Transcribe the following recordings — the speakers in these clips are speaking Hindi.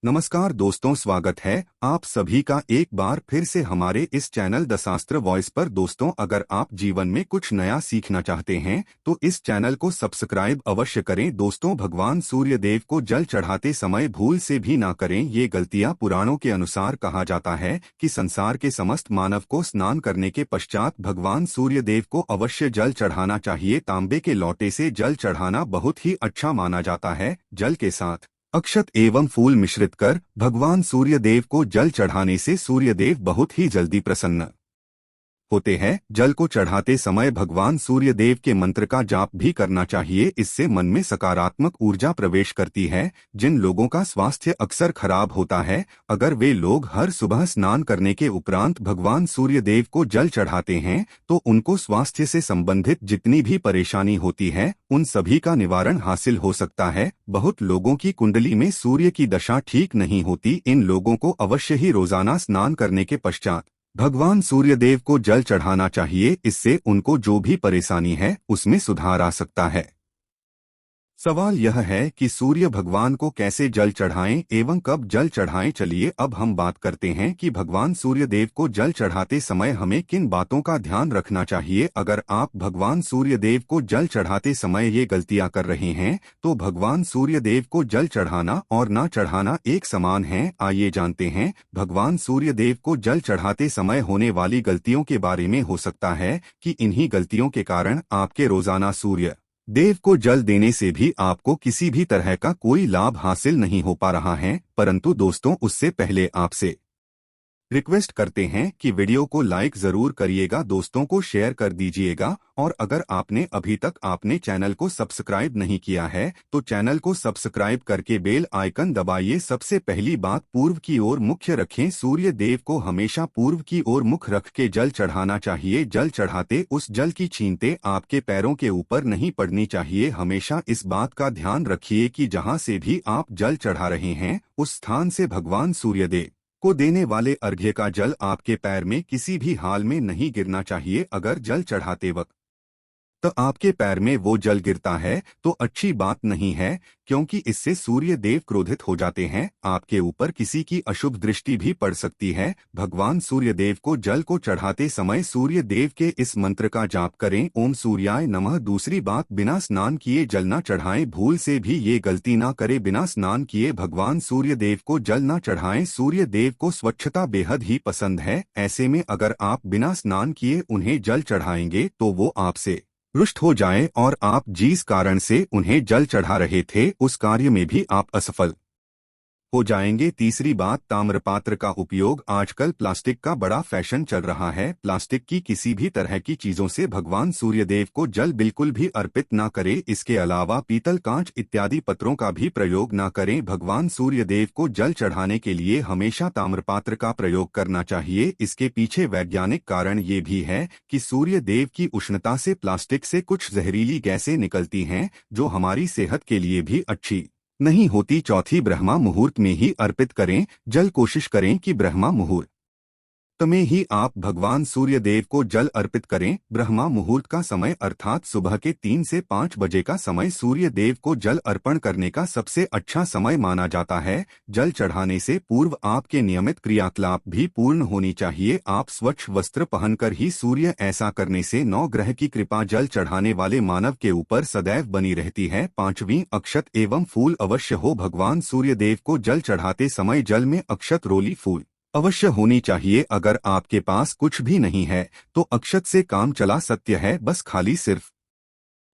नमस्कार दोस्तों, स्वागत है आप सभी का एक बार फिर से हमारे इस चैनल द शास्त्र वॉइस पर। दोस्तों, अगर आप जीवन में कुछ नया सीखना चाहते हैं तो इस चैनल को सब्सक्राइब अवश्य करें। दोस्तों, भगवान सूर्य देव को जल चढ़ाते समय भूल से भी ना करें ये गलतियां। पुराणों के अनुसार कहा जाता है कि संसार के समस्त मानव को स्नान करने के पश्चात भगवान सूर्य देव को अवश्य जल चढ़ाना चाहिए। तांबे के लोटे से जल चढ़ाना बहुत ही अच्छा माना जाता है। जल के साथ अक्षत एवं फूल मिश्रित कर भगवान सूर्य देव को जल चढ़ाने से सूर्य देव बहुत ही जल्दी प्रसन्न होते हैं। जल को चढ़ाते समय भगवान सूर्य देव के मंत्र का जाप भी करना चाहिए। इससे मन में सकारात्मक ऊर्जा प्रवेश करती है। जिन लोगों का स्वास्थ्य अक्सर खराब होता है, अगर वे लोग हर सुबह स्नान करने के उपरांत भगवान सूर्य देव को जल चढ़ाते हैं तो उनको स्वास्थ्य से संबंधित जितनी भी परेशानी होती है उन सभी का निवारण हासिल हो सकता है। बहुत लोगों की कुंडली में सूर्य की दशा ठीक नहीं होती। इन लोगों को अवश्य ही रोजाना स्नान करने के पश्चात भगवान सूर्यदेव को जल चढ़ाना चाहिए। इससे उनको जो भी परेशानी है उसमें सुधार आ सकता है। सवाल यह है कि सूर्य भगवान को कैसे जल चढ़ाएं एवं कब जल चढ़ाएं। चलिए अब हम बात करते हैं कि भगवान सूर्य देव को जल चढ़ाते समय हमें किन बातों का ध्यान रखना चाहिए। अगर आप भगवान सूर्य देव को जल चढ़ाते समय ये गलतियां कर रहे हैं तो भगवान सूर्य देव को जल चढ़ाना और ना चढ़ाना एक समान है। आइए जानते हैं भगवान सूर्य देव को जल चढ़ाते समय होने वाली गलतियों के बारे में। हो सकता है कि इन्हीं गलतियों के कारण आपके रोजाना सूर्य देव को जल देने से भी आपको किसी भी तरह का कोई लाभ हासिल नहीं हो पा रहा है। परंतु दोस्तों, उससे पहले आपसे रिक्वेस्ट करते हैं कि वीडियो को लाइक जरूर करिएगा, दोस्तों को शेयर कर दीजिएगा और अगर आपने अभी तक आपने चैनल को सब्सक्राइब नहीं किया है तो चैनल को सब्सक्राइब करके बेल आइकन दबाइए। सबसे पहली बात, पूर्व की ओर मुख्य रखें। सूर्य देव को हमेशा पूर्व की ओर मुख रख के जल चढ़ाना चाहिए। जल चढ़ाते उस जल की छींटे आपके पैरों के ऊपर नहीं पड़नी चाहिए। हमेशा इस बात का ध्यान रखिए कि जहां से भी आप जल चढ़ा रहे हैं उस स्थान से भगवान सूर्यदेव को देने वाले अर्घ्य का जल आपके पैर में किसी भी हाल में नहीं गिरना चाहिए। अगर जल चढ़ाते वक्त तो आपके पैर में वो जल गिरता है तो अच्छी बात नहीं है, क्योंकि इससे सूर्य देव क्रोधित हो जाते हैं। आपके ऊपर किसी की अशुभ दृष्टि भी पड़ सकती है। भगवान सूर्य देव को जल को चढ़ाते समय सूर्य देव के इस मंत्र का जाप करें, ओम सूर्याय नमः। दूसरी बात, बिना स्नान किए जल न चढ़ाएं। भूल से भी ये गलती ना करें, बिना स्नान किए भगवान सूर्य देव को जल न चढ़ाएं। सूर्य देव को स्वच्छता बेहद ही पसंद है। ऐसे में अगर आप बिना स्नान किए उन्हें जल चढ़ाएंगे तो वो आपसे रुष्ट हो जाएं और आप जिस कारण से उन्हें जल चढ़ा रहे थे उस कार्य में भी आप असफल हो जाएंगे। तीसरी बात, ताम्रपात्र का उपयोग। आजकल प्लास्टिक का बड़ा फैशन चल रहा है। प्लास्टिक की किसी भी तरह की चीजों से भगवान सूर्यदेव को जल बिल्कुल भी अर्पित ना करें। इसके अलावा पीतल, कांच इत्यादि पत्रों का भी प्रयोग ना करें। भगवान सूर्यदेव को जल चढ़ाने के लिए हमेशा ताम्रपात्र का प्रयोग करना चाहिए। इसके पीछे वैज्ञानिक कारण ये भी है कि सूर्य देव की उष्णता से प्लास्टिक से कुछ जहरीली गैसें निकलती हैं जो हमारी सेहत के लिए भी अच्छी नहीं होती। चौथी, ब्रह्मा मुहूर्त में ही अर्पित करें जल। कोशिश करें कि ब्रह्मा मुहूर्त में ही आप भगवान सूर्य देव को जल अर्पित करें। ब्रह्मा मुहूर्त का समय अर्थात सुबह के 3 से 5 बजे का समय सूर्य देव को जल अर्पण करने का सबसे अच्छा समय माना जाता है। जल चढ़ाने से पूर्व आपके नियमित क्रियाकलाप भी पूर्ण होनी चाहिए। आप स्वच्छ वस्त्र पहनकर ही सूर्य ऐसा करने से 9 ग्रह की कृपा जल चढ़ाने वाले मानव के ऊपर सदैव बनी रहती है। पांचवी, अक्षत एवं फूल अवश्य हो। भगवान सूर्य देव को जल चढ़ाते समय जल में अक्षत, रोली, फूल अवश्य होनी चाहिए। अगर आपके पास कुछ भी नहीं है तो अक्षत से काम चला सत्य है, बस खाली सिर्फ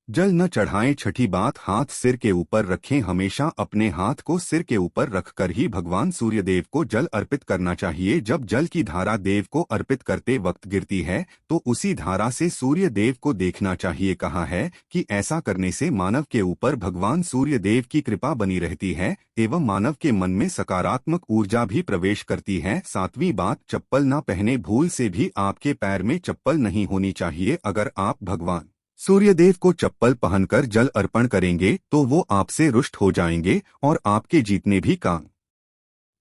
जल न चढ़ाएं। छठी बात, हाथ सिर के ऊपर रखें। हमेशा अपने हाथ को सिर के ऊपर रखकर ही भगवान सूर्यदेव को जल अर्पित करना चाहिए। जब जल की धारा देव को अर्पित करते वक्त गिरती है तो उसी धारा से सूर्य देव को देखना चाहिए। कहा है कि ऐसा करने से मानव के ऊपर भगवान सूर्य देव की कृपा बनी रहती है एवं मानव के मन में सकारात्मक ऊर्जा भी प्रवेश करती है। सातवीं बात, चप्पल न पहने। भूल से भी आपके पैर में चप्पल नहीं होनी चाहिए। अगर आप भगवान सूर्यदेव को चप्पल पहनकर जल अर्पण करेंगे तो वो आपसे रुष्ट हो जाएंगे और आपके जीतने भी काम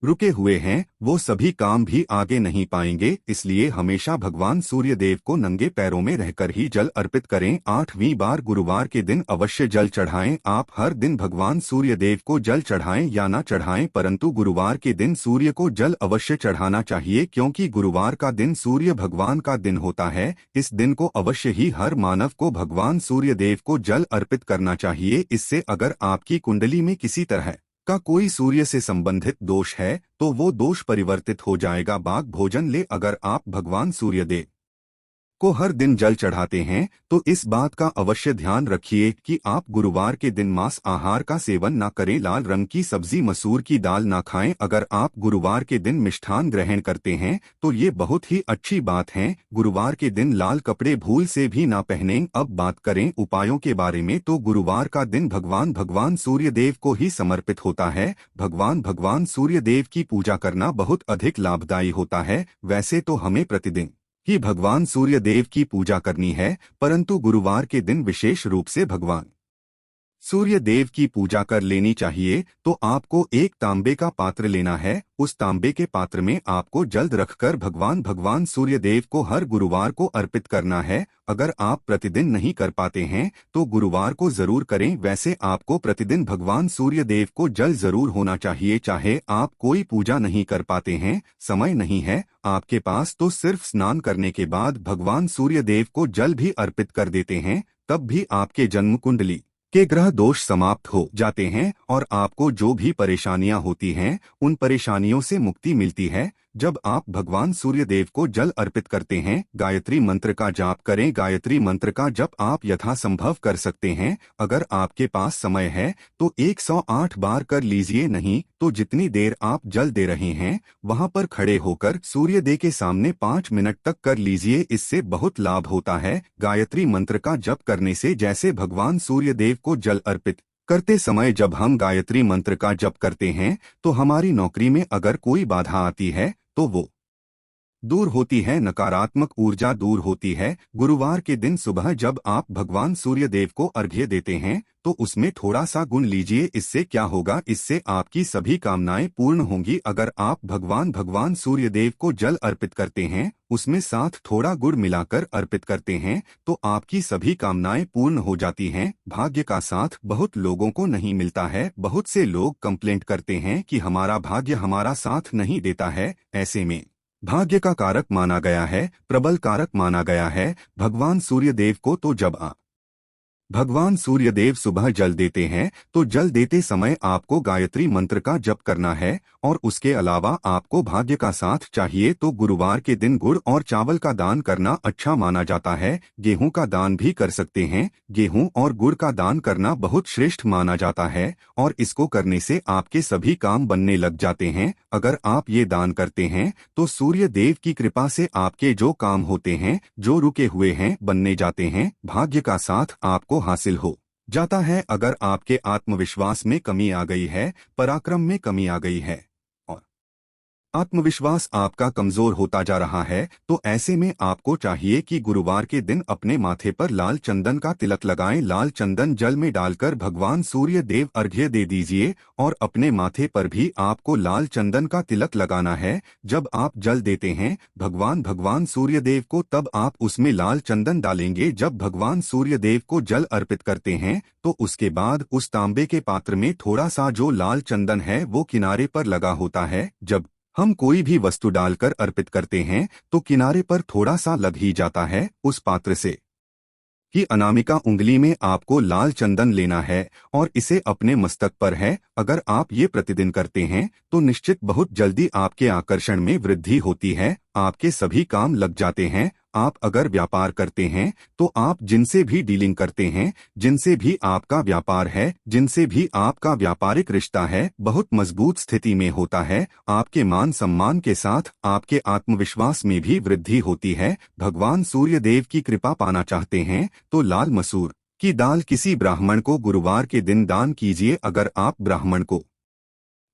रुके हुए हैं वो सभी काम भी आगे नहीं पाएंगे। इसलिए हमेशा भगवान सूर्य देव को नंगे पैरों में रहकर ही जल अर्पित करें। 8वीं बार गुरुवार के दिन अवश्य जल चढ़ाएं। आप हर दिन भगवान सूर्य देव को जल चढ़ाएं या ना चढ़ाएं, परंतु गुरुवार के दिन सूर्य को जल अवश्य चढ़ाना चाहिए, क्योंकि गुरुवार का दिन सूर्य भगवान का दिन होता है। इस दिन को अवश्य ही हर मानव को भगवान सूर्य देव को जल अर्पित करना चाहिए। इससे अगर आपकी कुंडली में किसी तरह का कोई सूर्य से संबंधित दोष है तो वो दोष परिवर्तित हो जाएगा। बाघ भोजन ले, अगर आप भगवान सूर्य देव को हर दिन जल चढ़ाते हैं तो इस बात का अवश्य ध्यान रखिए कि आप गुरुवार के दिन मांस आहार का सेवन ना करें। लाल रंग की सब्जी, मसूर की दाल ना खाएं। अगर आप गुरुवार के दिन मिष्ठान ग्रहण करते हैं तो ये बहुत ही अच्छी बात है। गुरुवार के दिन लाल कपड़े भूल से भी ना पहनें। अब बात करें उपायों के बारे में, तो गुरुवार का दिन भगवान सूर्य देव को ही समर्पित होता है। भगवान सूर्य देव की पूजा करना बहुत अधिक लाभदायी होता है। वैसे तो हमें प्रतिदिन ही भगवान सूर्य देव की पूजा करनी है, परंतु गुरुवार के दिन विशेष रूप से भगवान सूर्य देव की पूजा कर लेनी चाहिए। तो आपको एक तांबे का पात्र लेना है। उस तांबे के पात्र में आपको जल रखकर भगवान सूर्य देव को हर गुरुवार को अर्पित करना है। अगर आप प्रतिदिन नहीं कर पाते हैं तो गुरुवार को जरूर करें। वैसे आपको प्रतिदिन भगवान सूर्य देव को जल जरूर होना चाहिए। चाहे आप कोई पूजा नहीं कर पाते हैं, समय नहीं है आपके पास, तो सिर्फ स्नान करने के बाद भगवान सूर्य देव को जल भी अर्पित कर देते हैं, तब भी आपके जन्म कुंडली के ग्रह दोष समाप्त हो जाते हैं और आपको जो भी परेशानियां होती हैं उन परेशानियों से मुक्ति मिलती है। जब आप भगवान सूर्य देव को जल अर्पित करते हैं, गायत्री मंत्र का जाप करें। गायत्री मंत्र का जप आप यथासंभव कर सकते हैं। अगर आपके पास समय है तो 108 बार कर लीजिए, नहीं तो जितनी देर आप जल दे रहे हैं वहां पर खड़े होकर सूर्य देव के सामने 5 मिनट तक कर लीजिए। इससे बहुत लाभ होता है। गायत्री मंत्र का जप करने से, जैसे भगवान सूर्य देव को जल अर्पित करते समय जब हम गायत्री मंत्र का जप करते हैं तो हमारी नौकरी में अगर कोई बाधा आती है तो वो दूर होती है, नकारात्मक ऊर्जा दूर होती है। गुरुवार के दिन सुबह जब आप भगवान सूर्य देव को अर्घ्य देते हैं तो उसमें थोड़ा सा गुण लीजिए। इससे क्या होगा, इससे आपकी सभी कामनाएं पूर्ण होंगी। अगर आप भगवान सूर्य देव को जल अर्पित करते हैं, उसमें साथ थोड़ा गुड़ मिलाकर अर्पित करते हैं, तो आपकी सभी कामनाएं पूर्ण हो जाती हैं। भाग्य का साथ बहुत लोगों को नहीं मिलता है। बहुत से लोग कंप्लेंट करते हैं कि हमारा भाग्य हमारा साथ नहीं देता है। ऐसे में भाग्य का कारक माना गया है, प्रबल कारक माना गया है भगवान सूर्य देव को। तो जब आप भगवान सूर्य देव सुबह जल देते हैं तो जल देते समय आपको गायत्री मंत्र का जप करना है, और उसके अलावा आपको भाग्य का साथ चाहिए तो गुरुवार के दिन गुड़ और चावल का दान करना अच्छा माना जाता है। गेहूं का दान भी कर सकते हैं। गेहूं और गुड़ का दान करना बहुत श्रेष्ठ माना जाता है और इसको करने से आपके सभी काम बनने लग जाते हैं। अगर आप ये दान करते हैं तो सूर्य देव की कृपा से आपके जो काम होते हैं, जो रुके हुए हैं, बनने जाते हैं। भाग्य का साथ आपको हासिल हो जाता है। अगर आपके आत्मविश्वास में कमी आ गई है, पराक्रम में कमी आ गई है और आत्मविश्वास आपका कमजोर होता जा रहा है, तो ऐसे में आपको चाहिए कि गुरुवार के दिन अपने माथे पर लाल चंदन का तिलक लगाएं। लाल चंदन जल में डालकर भगवान सूर्य देव अर्घ्य दे दीजिए और अपने माथे पर भी आपको लाल चंदन का तिलक लगाना है। जब आप जल देते हैं भगवान सूर्य देव को, तब आप उसमें लाल चंदन डालेंगे। जब भगवान सूर्य देव को जल अर्पित करते हैं तो उसके बाद उस तांबे के पात्र में थोड़ा सा जो लाल चंदन है वो किनारे पर लगा होता है। जब हम कोई भी वस्तु डालकर अर्पित करते हैं तो किनारे पर थोड़ा सा लग ही जाता है। उस पात्र से कि अनामिका उंगली में आपको लाल चंदन लेना है और इसे अपने मस्तक पर है। अगर आप ये प्रतिदिन करते हैं तो निश्चित बहुत जल्दी आपके आकर्षण में वृद्धि होती है, आपके सभी काम लग जाते हैं। आप अगर व्यापार करते हैं तो आप जिनसे भी डीलिंग करते हैं, जिनसे भी आपका व्यापार है, जिनसे भी आपका व्यापारिक रिश्ता है, बहुत मजबूत स्थिति में होता है। आपके मान सम्मान के साथ आपके आत्मविश्वास में भी वृद्धि होती है। भगवान सूर्य देव की कृपा पाना चाहते हैं तो लाल मसूर की दाल किसी ब्राह्मण को गुरुवार के दिन दान कीजिए। अगर आप ब्राह्मण को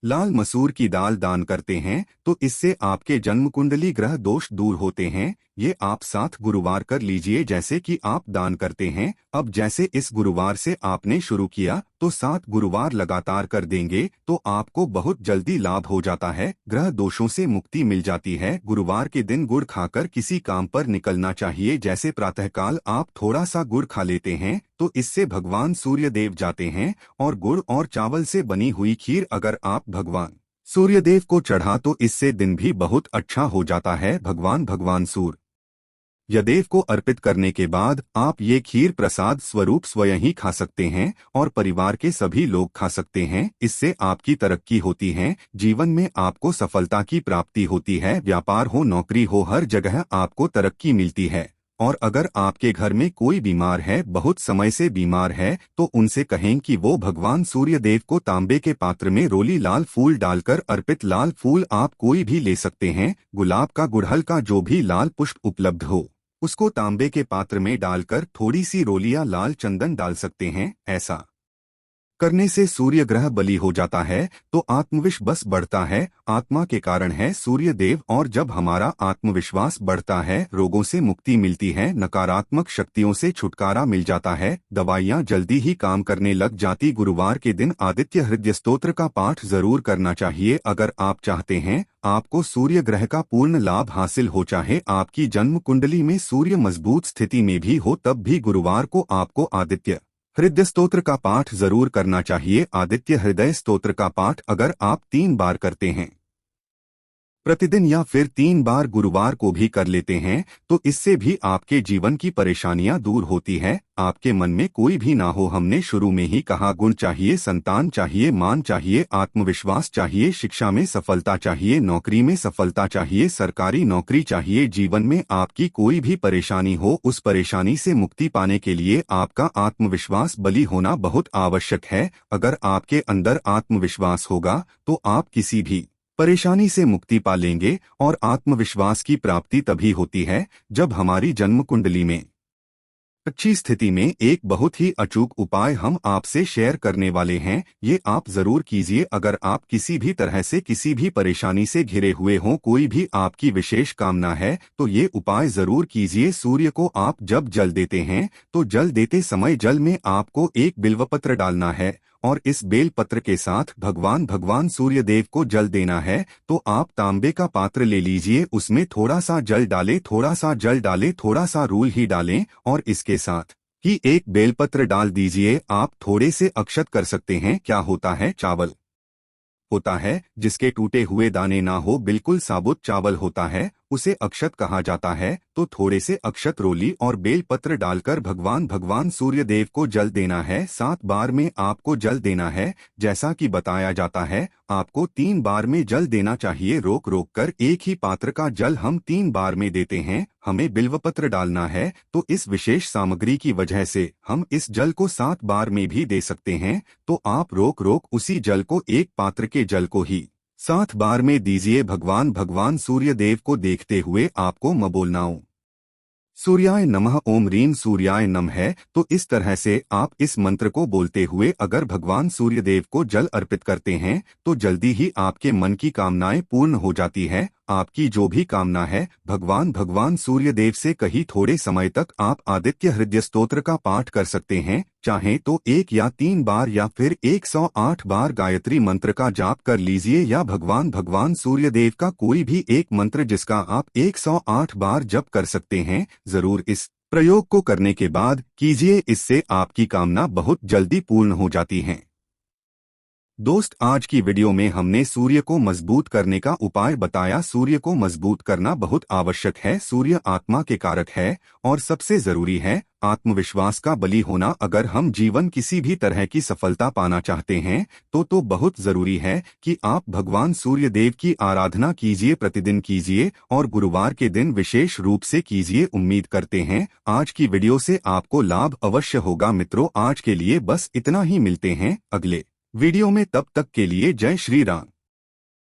लाल मसूर की दाल दान करते हैं तो इससे आपके जन्म कुंडली ग्रह दोष दूर होते हैं। ये आप 7 गुरुवार कर लीजिए जैसे कि आप दान करते हैं। अब जैसे इस गुरुवार से आपने शुरू किया तो 7 गुरुवार लगातार कर देंगे तो आपको बहुत जल्दी लाभ हो जाता है, ग्रह दोषों से मुक्ति मिल जाती है। गुरुवार के दिन गुड़ खाकर किसी काम पर निकलना चाहिए। जैसे प्रातःकाल आप थोड़ा सा गुड़ खा लेते हैं तो इससे भगवान सूर्य देव जाते हैं, और गुड़ और चावल से बनी हुई खीर अगर आप भगवान सूर्यदेव को चढ़ा तो इससे दिन भी बहुत अच्छा हो जाता है। भगवान सूर्यदेव को अर्पित करने के बाद आप ये खीर प्रसाद स्वरूप स्वयं ही खा सकते हैं और परिवार के सभी लोग खा सकते हैं। इससे आपकी तरक्की होती है, जीवन में आपको सफलता की प्राप्ति होती है। व्यापार हो, नौकरी हो, हर जगह आपको तरक्की मिलती है। और अगर आपके घर में कोई बीमार है, बहुत समय से बीमार है, तो उनसे कहें कि वो भगवान सूर्यदेव को तांबे के पात्र में रोली लाल फूल डालकर अर्पित, लाल फूल आप कोई भी ले सकते हैं, गुलाब का, गुड़हल का, जो भी लाल पुष्प उपलब्ध हो उसको तांबे के पात्र में डालकर थोड़ी सी रोलियां लाल चंदन डाल सकते हैं। ऐसा करने से सूर्य ग्रह बली हो जाता है तो आत्मविश्वास बढ़ता है। आत्मा के कारण है सूर्य देव, और जब हमारा आत्मविश्वास बढ़ता है रोगों से मुक्ति मिलती है, नकारात्मक शक्तियों से छुटकारा मिल जाता है, दवाइयाँ जल्दी ही काम करने लग जाती। गुरुवार के दिन आदित्य हृदय स्तोत्र का पाठ जरूर करना चाहिए। अगर आप चाहते हैं आपको सूर्य ग्रह का पूर्ण लाभ हासिल हो, चाहे आपकी जन्म कुंडली में सूर्य मजबूत स्थिति में भी हो, तब भी गुरुवार को आपको आदित्य हृदय स्तोत्र का पाठ जरूर करना चाहिए। आदित्य हृदय स्तोत्र का पाठ अगर आप 3 बार करते हैं प्रतिदिन या फिर 3 बार गुरुवार को भी कर लेते हैं तो इससे भी आपके जीवन की परेशानियां दूर होती है। आपके मन में कोई भी ना हो, हमने शुरू में ही कहा, गुण चाहिए, संतान चाहिए, मान चाहिए, आत्मविश्वास चाहिए, शिक्षा में सफलता चाहिए, नौकरी में सफलता चाहिए, सरकारी नौकरी चाहिए। जीवन में आपकी कोई भी परेशानी हो, उस परेशानी से मुक्ति पाने के लिए आपका आत्मविश्वास बली होना बहुत आवश्यक है। अगर आपके अंदर आत्मविश्वास होगा तो आप किसी भी परेशानी से मुक्ति पा लेंगे, और आत्मविश्वास की प्राप्ति तभी होती है जब हमारी जन्म कुंडली में अच्छी स्थिति में एक बहुत ही अचूक उपाय हम आपसे शेयर करने वाले हैं। ये आप जरूर कीजिए। अगर आप किसी भी तरह से किसी भी परेशानी से घिरे हुए हों, कोई भी आपकी विशेष कामना है, तो ये उपाय जरूर कीजिए। सूर्य को आप जब जल देते हैं तो जल देते समय जल में आपको एक बिल्वपत्र डालना है, और इस बेलपत्र के साथ भगवान सूर्यदेव को जल देना है। तो आप तांबे का पात्र ले लीजिए, उसमें थोड़ा सा जल डालें, थोड़ा सा जल डालें, थोड़ा सा रूल ही डालें, और इसके साथ ही एक बेलपत्र डाल दीजिए। आप थोड़े से अक्षत कर सकते हैं। क्या होता है, चावल होता है जिसके टूटे हुए दाने ना हो, बिल्कुल साबुत चावल होता है, उसे अक्षत कहा जाता है। तो थोड़े से अक्षत, रोली और बेलपत्र डालकर भगवान सूर्यदेव को जल देना है। 7 बार में आपको जल देना है। जैसा कि बताया जाता है आपको 3 बार में जल देना चाहिए, रोक रोक कर। एक ही पात्र का जल हम 3 बार में देते हैं। हमें बिल्वपत्र डालना है, तो इस विशेष सामग्री की वजह से हम इस जल को 7 बार में भी दे सकते हैं। तो आप रोक रोक उसी जल को, एक पात्र के जल को ही 7 बार में दीजिए। भगवान सूर्यदेव को देखते हुए आपको म बोलना, ओम सूर्याय नमः, ओम रीम सूर्याय नमः है। तो इस तरह से आप इस मंत्र को बोलते हुए अगर भगवान सूर्यदेव को जल अर्पित करते हैं तो जल्दी ही आपके मन की कामनाएं पूर्ण हो जाती है। आपकी जो भी कामना है भगवान सूर्यदेव से कही। थोड़े समय तक आप आदित्य हृदय स्तोत्र का पाठ कर सकते हैं। चाहें तो 1 या 3 बार या फिर 108 बार गायत्री मंत्र का जाप कर लीजिए, या भगवान सूर्यदेव का कोई भी एक मंत्र जिसका आप 108 बार जप कर सकते हैं। जरूर इस प्रयोग को करने के बाद कीजिए, इससे आपकी कामना बहुत जल्दी पूर्ण हो जाती है। दोस्त, आज की वीडियो में हमने सूर्य को मजबूत करने का उपाय बताया। सूर्य को मजबूत करना बहुत आवश्यक है। सूर्य आत्मा के कारक है और सबसे जरूरी है आत्मविश्वास का बली होना। अगर हम जीवन किसी भी तरह की सफलता पाना चाहते हैं तो बहुत जरूरी है कि आप भगवान सूर्यदेव की आराधना कीजिए, प्रतिदिन कीजिए, और गुरुवार के दिन विशेष रूप से कीजिए। उम्मीद करते हैं आज की वीडियो से आपको लाभ अवश्य होगा। मित्रों, आज के लिए बस इतना ही। मिलते हैं अगले वीडियो में, तब तक के लिए जय श्री राम।